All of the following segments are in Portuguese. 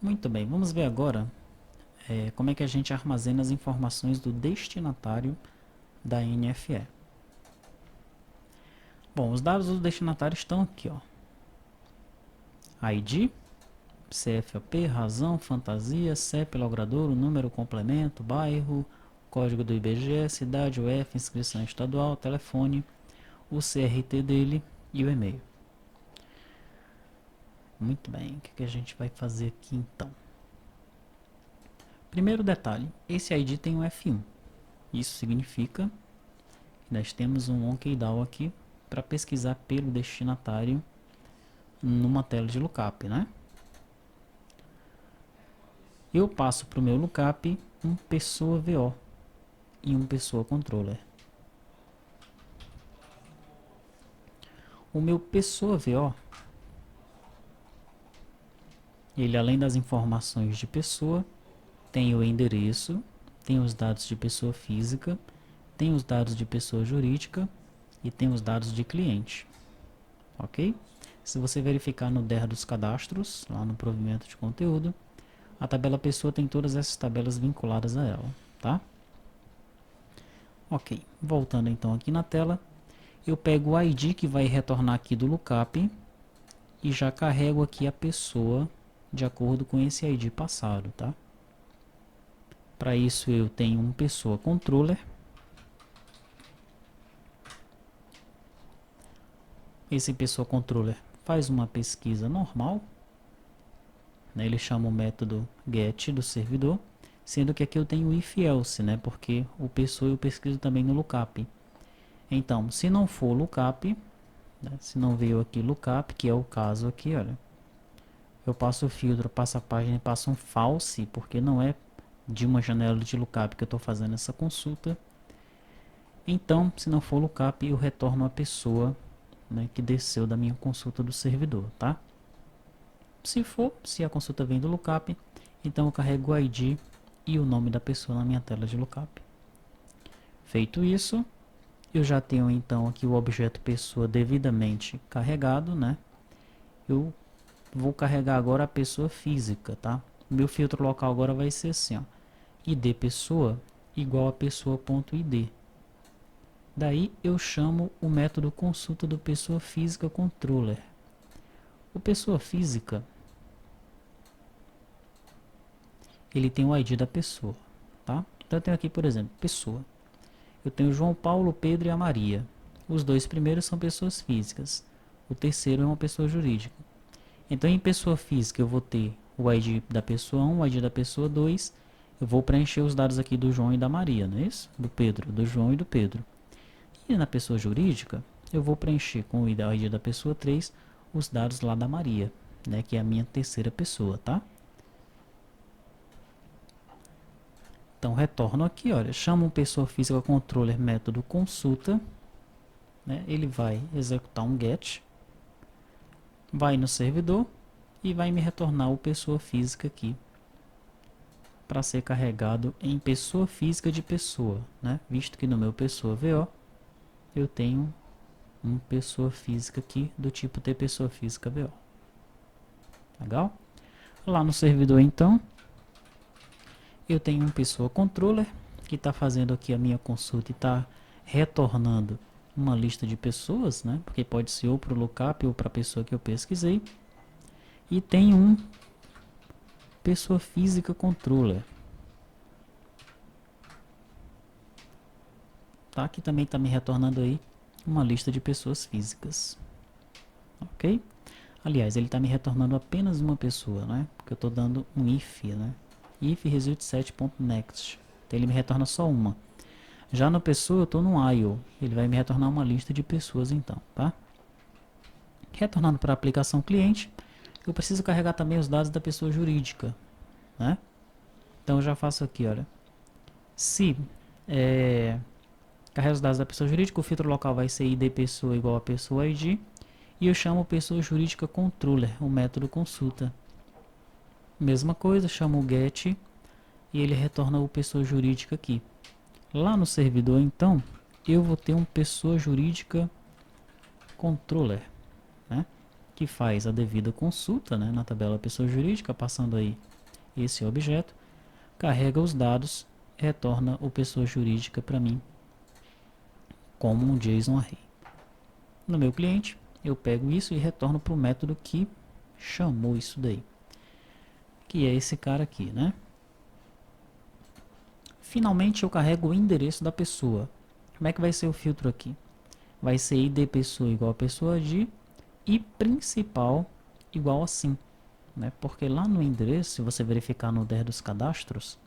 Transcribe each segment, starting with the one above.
Muito bem, vamos ver agora como é que a gente armazena as informações do destinatário da NFE. Bom, os dados do destinatário estão aqui, ó. ID, CFAP, razão, fantasia, CEP, logradouro, número, complemento, bairro, código do IBGE, cidade, UF, inscrição estadual, telefone, o CRT dele e o e-mail. Muito bem, o que a gente vai fazer aqui então? Primeiro detalhe, esse ID tem um F1. Isso significa que nós temos um OnKeyDAO aqui para pesquisar pelo destinatário numa tela de lookup, né? Eu passo para o meu lookup um pessoa VO e um pessoa controller. O meu pessoa VO, ele além das informações de pessoa, tem o endereço, tem os dados de pessoa física, tem os dados de pessoa jurídica e tem os dados de cliente. Ok? Se você verificar no DER dos cadastros, lá no provimento de conteúdo, a tabela pessoa tem todas essas tabelas vinculadas a ela, tá? Ok, voltando então aqui na tela, eu pego o ID que vai retornar aqui do lookup e já carrego aqui a pessoa de acordo com esse ID passado, tá? Para isso eu tenho um pessoa controller. Esse pessoa controller faz uma pesquisa normal, né? Ele chama o método get do servidor, sendo que aqui eu tenho if else, né? Porque o pessoa eu pesquiso também no lookup. Então, se não for lookup, né? Se não veio aqui lookup, que é o caso aqui, olha, eu passo o filtro, passo a página e passo um false, porque não é de uma janela de lookup que eu estou fazendo essa consulta. Então, se não for lookup, eu retorno a pessoa, né, que desceu da minha consulta do servidor, tá? Se for, se a consulta vem do lookup, então eu carrego o ID e o nome da pessoa na minha tela de lookup. Feito isso, eu já tenho então aqui o objeto pessoa devidamente carregado, né? Eu vou carregar agora a pessoa física, tá? Meu filtro local agora vai ser assim, ó, id pessoa igual a pessoa.id. Daí eu chamo o método consulta do pessoa física controller. O pessoa física, ele tem o ID da pessoa, tá? Então eu tenho aqui, por exemplo, pessoa. Eu tenho João Paulo, Pedro e a Maria. Os dois primeiros são pessoas físicas. O terceiro é uma pessoa jurídica. Então em pessoa física eu vou ter o ID da pessoa 1, o ID da pessoa 2. Eu vou preencher os dados aqui do João e da Maria, não é isso? Do Pedro, do João e do Pedro. E na pessoa jurídica, eu vou preencher com o ID da pessoa 3 os dados lá da Maria, né, que é a minha terceira pessoa, tá? Então retorno aqui, olha, chamo um pessoa física controller método consulta, né, ele vai executar um get, vai no servidor e vai me retornar o pessoa física aqui para ser carregado em pessoa física de pessoa, né? Visto que no meu pessoa VO eu tenho uma pessoa física aqui do tipo T pessoa física VO. Legal? Lá no servidor então eu tenho um pessoa controller que está fazendo aqui a minha consulta e está retornando uma lista de pessoas, né? Porque pode ser ou para o lookup ou para a pessoa que eu pesquisei. E tem um pessoa física controller, tá? Que também está me retornando aí uma lista de pessoas físicas, ok? Aliás, ele está me retornando apenas uma pessoa, né? Porque eu estou dando um if, né? If result set.next. Então ele me retorna só uma. Já no pessoa eu estou no IO. Ele vai me retornar uma lista de pessoas então, tá? Retornando para a aplicação cliente, eu preciso carregar também os dados da pessoa jurídica, né? Então eu já faço aqui, olha. Se carrega os dados da pessoa jurídica, o filtro local vai ser id pessoa igual a pessoa ID. E eu chamo pessoa jurídica controller, o método consulta. Mesma coisa, chamo o get e ele retorna o pessoa jurídica aqui. Lá no servidor, então, eu vou ter um pessoa jurídica controller, né? que faz a devida consulta, né, na tabela pessoa jurídica, passando aí esse objeto, carrega os dados, retorna o pessoa jurídica para mim como um JSON array. No meu cliente, eu pego isso e retorno para o método que chamou isso daí, que é esse cara aqui, né? Finalmente eu carrego o endereço da pessoa. Como é que vai ser o filtro aqui? Vai ser ID pessoa igual a pessoa de e principal igual a sim, né? Porque lá no endereço, se você verificar no DER dos cadastros,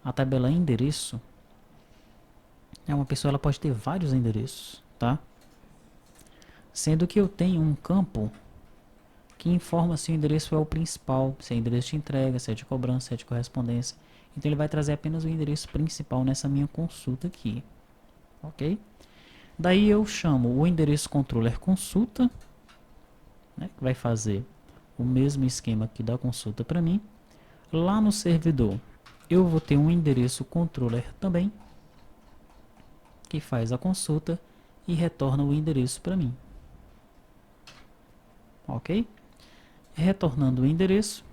a tabela endereço é uma pessoa, ela pode ter vários endereços, tá? Sendo que eu tenho um campo que informa se o endereço é o principal, se é endereço de entrega, se é de cobrança, se é de correspondência. Então ele vai trazer apenas o endereço principal nessa minha consulta aqui, ok? Daí eu chamo o endereço controller consulta, né, que vai fazer o mesmo esquema aqui da consulta para mim. Lá no servidor eu vou ter um endereço controller também, que faz a consulta e retorna o endereço para mim, ok? Retornando o endereço,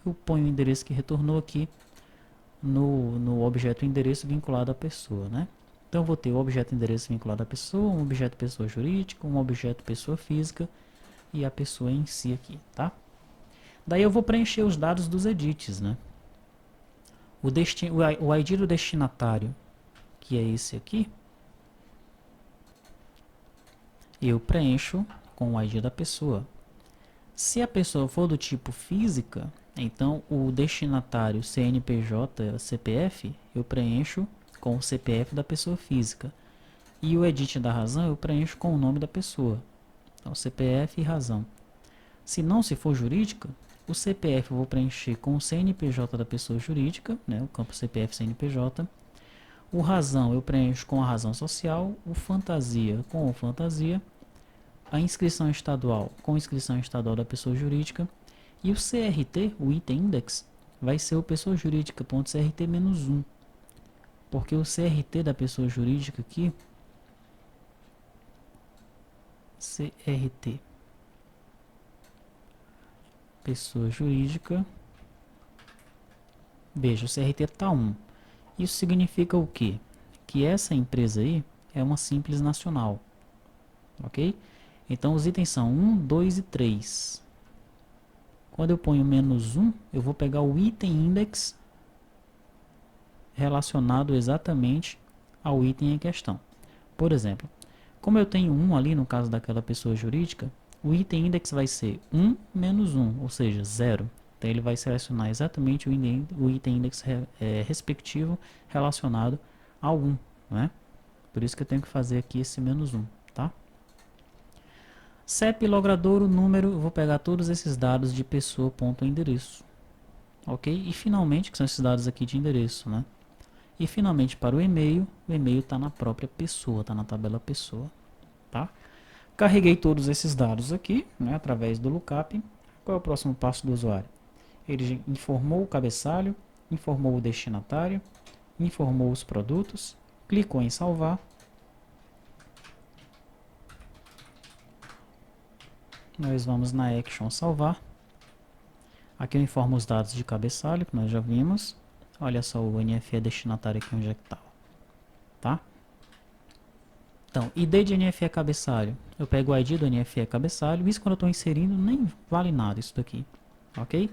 eu ponho o endereço que retornou aqui no objeto endereço vinculado à pessoa, né? Então eu vou ter o objeto endereço vinculado à pessoa, um objeto pessoa jurídica, um objeto pessoa física e a pessoa em si aqui, tá? Daí eu vou preencher os dados dos edits, né? O ID do destinatário, que é esse aqui, eu preencho com o ID da pessoa. Se a pessoa for do tipo física, então o destinatário CNPJ, CPF, eu preencho com o CPF da pessoa física. E o edit da razão eu preencho com o nome da pessoa. Então CPF e razão. Se for jurídica, o CPF eu vou preencher com o CNPJ da pessoa jurídica, né, o campo CPF CNPJ. O razão eu preencho com a razão social, o fantasia com o fantasia, a inscrição estadual com a inscrição estadual da pessoa jurídica e o CRT, o item index, vai ser o pessoa jurídica.crt-1, porque o CRT da pessoa jurídica aqui, CRT, pessoa jurídica, veja, o CRT está 1. Isso significa o quê? Que essa empresa aí é uma simples nacional, ok? Então os itens são 1, 2 e 3. Quando eu ponho -1, eu vou pegar o item index relacionado exatamente ao item em questão. Por exemplo, como eu tenho 1 ali no caso daquela pessoa jurídica, o item index vai ser 1 menos 1, ou seja, 0. Então ele vai selecionar exatamente o item index respectivo relacionado ao 1, né? Por isso que eu tenho que fazer aqui esse -1, tá? CEP, logradouro, número, eu vou pegar todos esses dados de pessoa.endereço, ok? E finalmente, que são esses dados aqui de endereço, né? E finalmente para o e-mail está na própria pessoa, está na tabela pessoa, tá? Carreguei todos esses dados aqui, né, através do lookup. Qual é o próximo passo do usuário? Ele informou o cabeçalho, informou o destinatário, informou os produtos, clicou em salvar. Nós vamos na action salvar. Aqui eu informo os dados de cabeçalho, que nós já vimos. Olha só o NFE destinatário aqui onde é que está, tá? Então, ID de NFE cabeçalho. Eu pego o ID do NFE cabeçalho. Isso quando eu estou inserindo nem vale nada isso daqui, ok?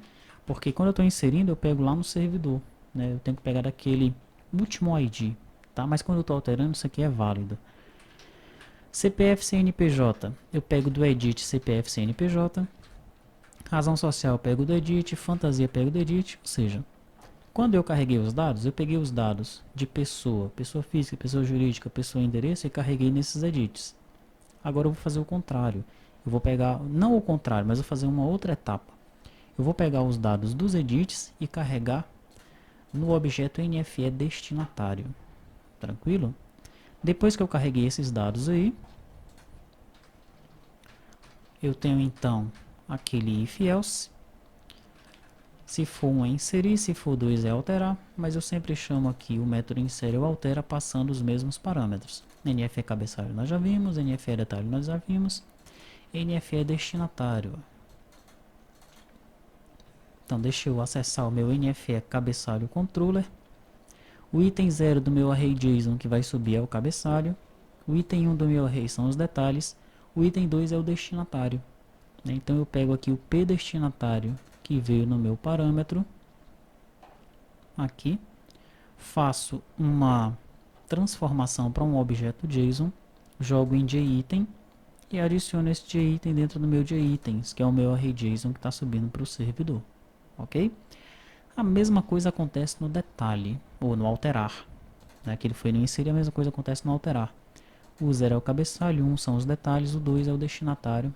Porque quando eu estou inserindo eu pego lá no servidor, né? Eu tenho que pegar daquele último ID, tá? Mas quando eu estou alterando isso aqui é válido. CPF CNPJ, eu pego do edit CPF CNPJ. Razão social eu pego do edit, fantasia eu pego do edit, ou seja, quando eu carreguei os dados, eu peguei os dados de pessoa, pessoa física, pessoa jurídica, pessoa endereço e carreguei nesses edits. Agora eu vou fazer o contrário. Eu vou pegar, não o contrário, mas eu vou fazer uma outra etapa. Eu vou pegar os dados dos edits e carregar no objeto NFE destinatário. Tranquilo? Depois que eu carreguei esses dados aí, eu tenho então aquele if else. Se for 1 é inserir, se for 2 é alterar, mas eu sempre chamo aqui o método insere ou altera passando os mesmos parâmetros. NFE cabeçalho nós já vimos, NFE detalhe nós já vimos. NFE destinatário. Então deixa eu acessar o meu NFE cabeçalho controller. O item 0 do meu array JSON que vai subir é o cabeçalho. O item 1 do meu array são os detalhes. O item 2 é o destinatário. Então eu pego aqui o P destinatário que veio no meu parâmetro. Aqui. Faço uma transformação para um objeto JSON. Jogo em JItem. E adiciono esse JItem dentro do meu JItens, que é o meu array JSON que está subindo para o servidor. Ok? A mesma coisa acontece no detalhe, ou no alterar. Né? Que ele foi no inserir, a mesma coisa acontece no alterar. O 0 é o cabeçalho, o 1 são os detalhes, o 2 é o destinatário.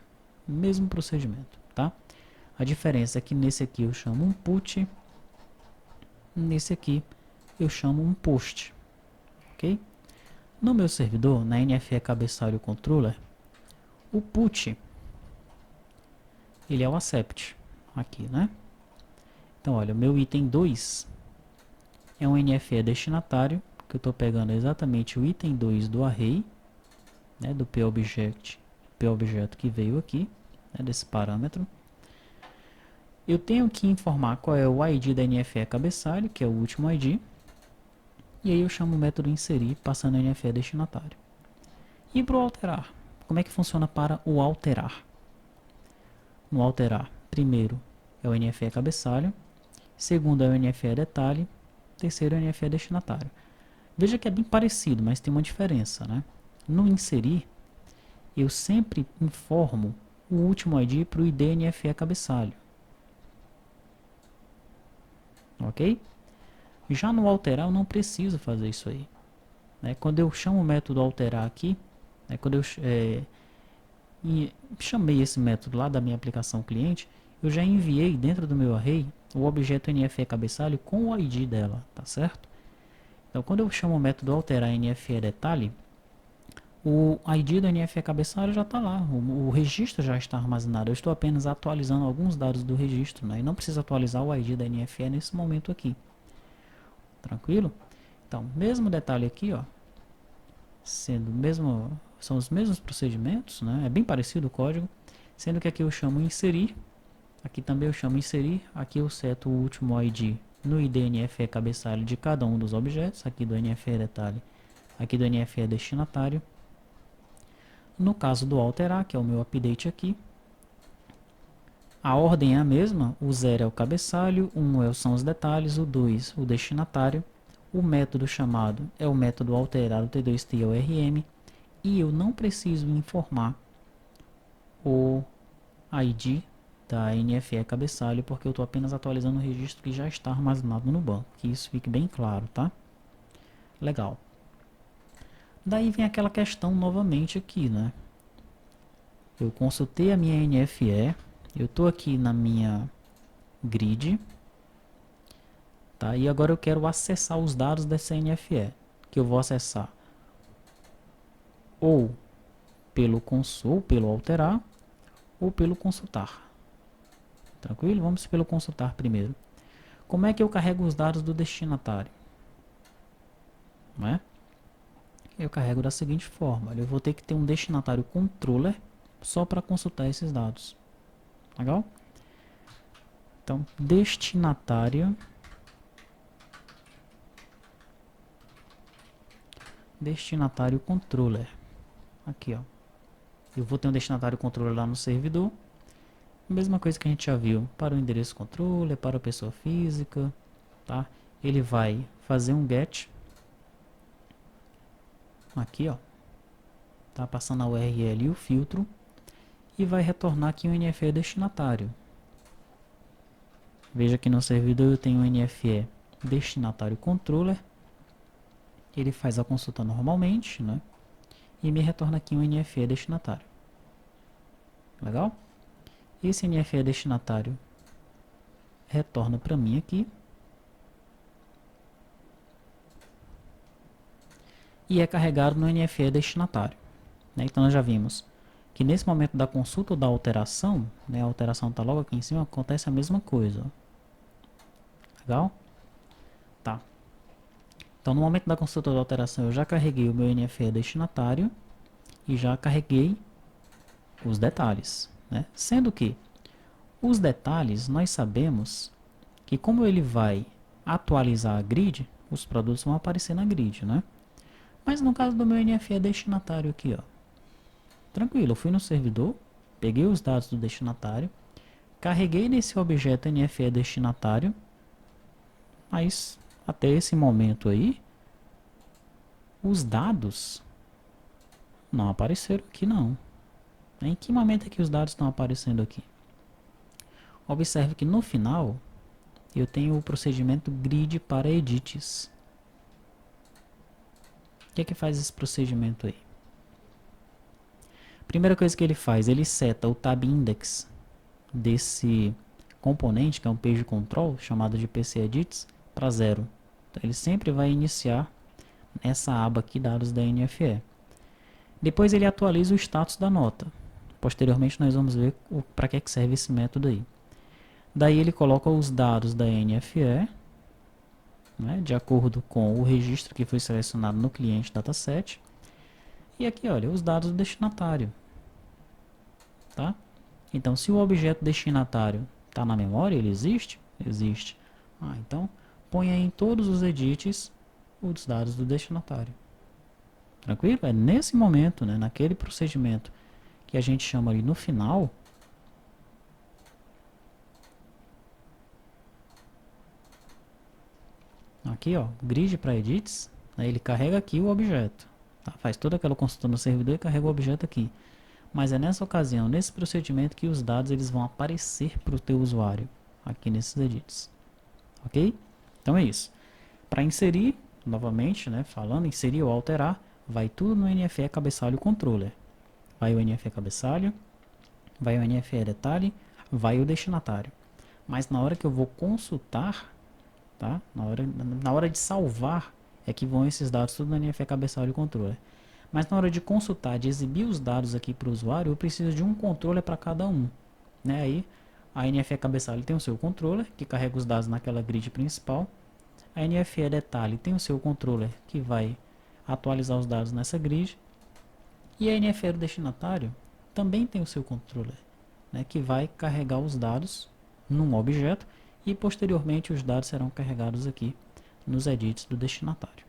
Mesmo procedimento, tá? A diferença é que nesse aqui eu chamo um put, nesse aqui eu chamo um post. Ok? No meu servidor, na NFE cabeçalho controller, o put ele é o accept aqui, né? Então, olha, o meu item 2 é um NFE destinatário, que eu estou pegando exatamente o item 2 do array, né, do PObject que veio aqui, né, desse parâmetro. Eu tenho que informar qual é o ID da NFE cabeçalho, que é o último ID, e aí eu chamo o método inserir, passando o NFE destinatário. E para o alterar, como é que funciona para o alterar? No alterar, primeiro é o NFE cabeçalho, segundo é o NFE detalhe, terceiro é o NFE destinatário. Veja que é bem parecido, mas tem uma diferença, né? No inserir, eu sempre informo o último ID para o ID NFE cabeçalho. Ok? Já no alterar, eu não preciso fazer isso aí. Né? Quando eu chamo o método alterar aqui, né? Quando eu chamei esse método lá da minha aplicação cliente, eu já enviei dentro do meu array o objeto NFE cabeçalho com o ID dela, tá certo? Então, quando eu chamo o método alterar NFE detalhe, o ID do NFE cabeçalho já está lá, o registro já está armazenado. Eu estou apenas atualizando alguns dados do registro, né? E não preciso atualizar o ID da NFE nesse momento aqui. Tranquilo? Então, mesmo detalhe aqui, ó, são os mesmos procedimentos, né? É bem parecido o código, sendo que aqui eu chamo inserir, aqui também eu chamo inserir, aqui eu seto o último ID no ID NFE cabeçalho de cada um dos objetos, aqui do NFE detalhe, aqui do NFE destinatário. No caso do alterar, que é o meu update aqui, a ordem é a mesma, o 0 é o cabeçalho, o 1 são os detalhes, o 2 o destinatário, o método chamado é o método alterado T2TORM, e eu não preciso informar o ID da NFE cabeçalho, porque eu estou apenas atualizando o registro que já está armazenado no banco, que isso fique bem claro, tá? Legal. Daí vem aquela questão novamente aqui, né? Eu consultei a minha NFE, eu estou aqui na minha grid, tá? E agora eu quero acessar os dados dessa NFE, que eu vou acessar ou pelo alterar, ou pelo consultar. Tranquilo? Vamos pelo consultar primeiro. Como é que eu carrego os dados do destinatário? Não é? Eu carrego da seguinte forma. Eu vou ter que ter um destinatário controller só para consultar esses dados. Legal? Então, destinatário controller. Aqui, ó. Eu vou ter um destinatário controller lá no servidor. Mesma coisa que a gente já viu para o endereço controller, para a pessoa física, tá? Ele vai fazer um get aqui, ó, tá passando a URL e o filtro e vai retornar aqui um NFE destinatário. Veja que no servidor eu tenho um NFE destinatário controller, ele faz a consulta normalmente, né? E me retorna aqui um NFE destinatário. Legal? Esse NFE destinatário retorna para mim aqui e é carregado no NFE destinatário. Né? Então nós já vimos que nesse momento da consulta ou da alteração, né, a alteração está logo aqui em cima, acontece a mesma coisa. Legal? Tá. Então no momento da consulta ou da alteração eu já carreguei o meu NFE destinatário e já carreguei os detalhes, né? Sendo que os detalhes nós sabemos que como ele vai atualizar a grid, os produtos vão aparecer na grid, né? Mas no caso do meu NFE destinatário aqui, ó, tranquilo, eu fui no servidor, peguei os dados do destinatário, carreguei nesse objeto NFE destinatário, mas até esse momento aí, os dados não apareceram aqui não. Em que momento é que os dados estão aparecendo aqui? Observe que no final eu tenho o procedimento grid para edits. O que é que faz esse procedimento aí? Primeira coisa que ele faz, ele seta o tab index desse componente, que é um page control, chamado de PC edits, para 0. Então, ele sempre vai iniciar nessa aba aqui, dados da NFE. Depois ele atualiza o status da nota. Posteriormente nós vamos ver para que serve esse método aí. Daí ele coloca os dados da NFE, né, de acordo com o registro que foi selecionado no cliente dataset. E aqui, olha, os dados do destinatário. Tá? Então, se o objeto destinatário está na memória, ele existe? Existe. Então, ponha em todos os edits os dados do destinatário. Tranquilo? É nesse momento, né, naquele procedimento que a gente chama ali no final, aqui, ó, grid para edits, né, ele carrega aqui o objeto. Tá? Faz toda aquela consulta no servidor e carrega o objeto aqui. Mas é nessa ocasião, nesse procedimento, que os dados eles vão aparecer para o teu usuário, aqui nesses edits. Ok? Então é isso. Para inserir, novamente, né, falando, inserir ou alterar, vai tudo no NFE cabeçalho controller. Vai o NFE cabeçalho, vai o NFE detalhe, vai o destinatário. Mas na hora que eu vou consultar, tá? Na hora de salvar, é que vão esses dados tudo no NFE cabeçalho controller. Mas na hora de consultar, de exibir os dados aqui para o usuário, eu preciso de um controller para cada um. Né? Aí a NFE cabeçalho tem o seu controller, que carrega os dados naquela grid principal. A NFE detalhe tem o seu controller, que vai atualizar os dados nessa grid. E a NFE do destinatário também tem o seu controller, né, que vai carregar os dados num objeto e posteriormente os dados serão carregados aqui nos edits do destinatário.